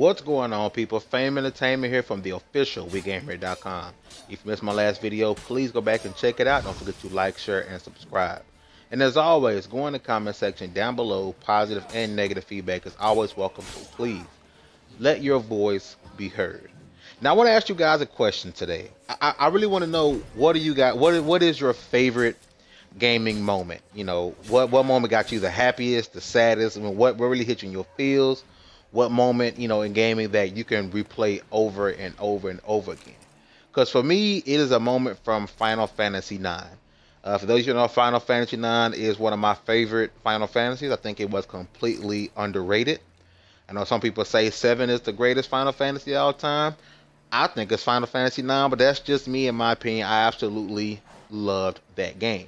What's going on, people? Fame Entertainment here from the official WeGameHere.com. If you missed my last video, please go back and check it out. Don't forget to like, share, and subscribe. And as always, go in the comment section down below. Positive and negative feedback is always welcome, so please let your voice be heard. Now, I want to ask you guys a question today. I really want to know, what do you got? What is your favorite gaming moment? You know, what moment got you the happiest, the saddest? I mean, what really hit you in your feels? What moment, you know, in gaming that you can replay over and over and over again? Because for me, it is a moment from Final Fantasy IX. For those of you who know, Final Fantasy IX is one of my favorite Final Fantasies. I think it was completely underrated. I know some people say 7 is the greatest Final Fantasy of all time. I think it's Final Fantasy IX, but that's just me, in my opinion. I absolutely loved that game.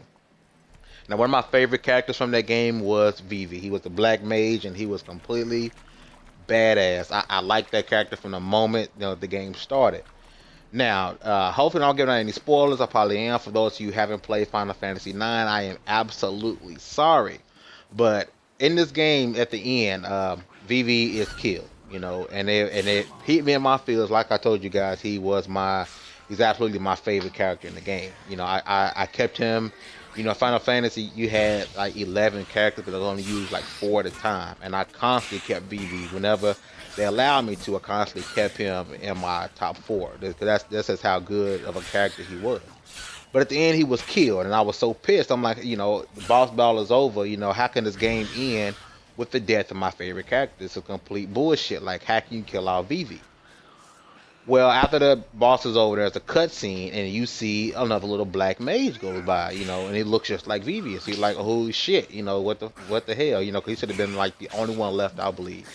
Now, one of my favorite characters from that game was Vivi. He was the black mage, and he was completely badass. I liked that character from the moment, you know, the game started. Now, hopefully I don't give out any spoilers. I probably am. For those of you who haven't played Final Fantasy IX, I am absolutely sorry. But in this game, at the end, Vivi is killed, you know, and it hit me in my feels. Like I told you guys, he's absolutely my favorite character in the game. You know, I kept him. You know, Final Fantasy, you had like 11 characters, but I only used like 4 at a time. And I constantly kept Vivi. Whenever they allowed me to, I constantly kept him in my top 4. That's just how good of a character he was. But at the end, he was killed, and I was so pissed. I'm like, you know, the boss battle is over. You know, how can this game end with the death of my favorite character? It's a complete bullshit. Like, how can you kill out Vivi? Well, after the boss is over, there's a cutscene, and you see another little black mage goes by, you know, and he looks just like Vivi. So you're like, holy shit, you know, what the hell, you know, because he should have been like the only one left, I believe.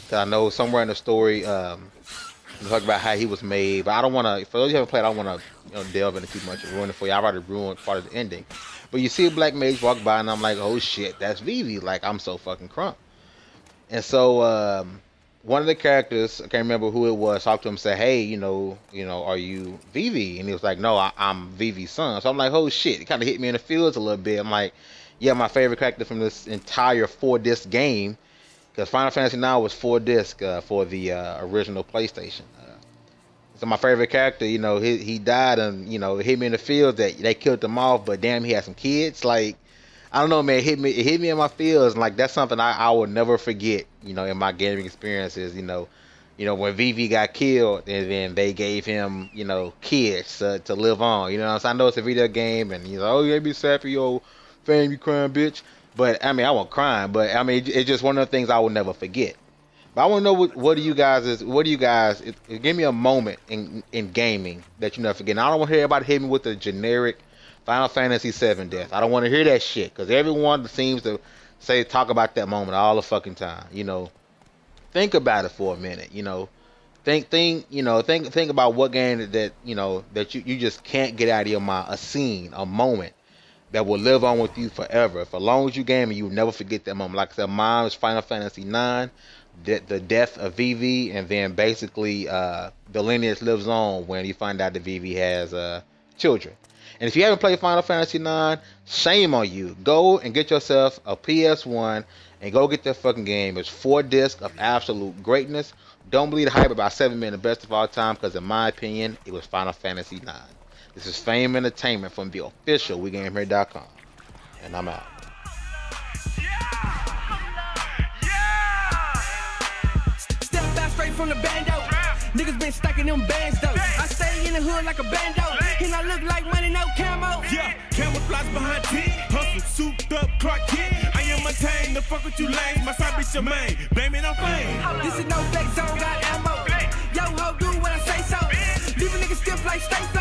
Because I know somewhere in the story, talk about how he was made, but I don't want to. For those who haven't played, I don't want to, you know, delve into too much and ruin it for you. I already ruined part of the ending. But you see a black mage walk by, and I'm like, oh shit, that's Vivi. Like, I'm so fucking crunk. And so, one of the characters, I can't remember who it was, talked to him and said, hey, you know, are you Vivi? And he was like, no, I'm Vivi's son. So I'm like, oh shit. It kind of hit me in the feels a little bit. I'm like, yeah, my favorite character from this entire 4-disc game, because Final Fantasy IX was 4-disc for the original PlayStation. So my favorite character, you know, he died, and, you know, it hit me in the feels that they killed him off, but damn, he had some kids. Like, I don't know, man. It hit me in my feels, and like that's something I will never forget. You know, in my gaming experiences, you know, when Vivi got killed, and then they gave him, you know, kids to live on. You know what I'm saying? I know it's a video game, and you know, oh, you be sad for your old fame, you crying bitch. But I mean, I won't cry, but I mean, it's just one of the things I will never forget. But I want to know what do you guys give me a moment in gaming that you never forget. Now, I don't want to hear everybody hit me with the generic Final Fantasy VII death. I don't want to hear that shit, because everyone seems to talk about that moment all the fucking time. You know, think about it for a minute. You know, think about what game that you just can't get out of your mind. A scene, a moment that will live on with you forever. For as long as you game, you will never forget that moment. Like I said, mine was Final Fantasy IX, the death of Vivi, and then basically the lineage lives on when you find out that Vivi has children. And if you haven't played Final Fantasy IX, shame on you. Go and get yourself a PS1 and go get that fucking game. It's 4 discs of absolute greatness. Don't believe the hype about 7 being the best of all time, because in my opinion, it was Final Fantasy IX. This is Fame Entertainment from the official WeGameHere.com. And I'm out. Step back straight from the bando. Niggas been stacking them bands though. I stay in the hood like a bando. And I look like money, no camo. Yeah, camouflage behind T. Hustle, souped up, Clark Kent. I am maintained, the fuck with you lame. My side bitch your main. Blame it on fame. This is no flex zone, got ammo. Yo, ho, do what I say so. Leave a nigga stiff like stay so.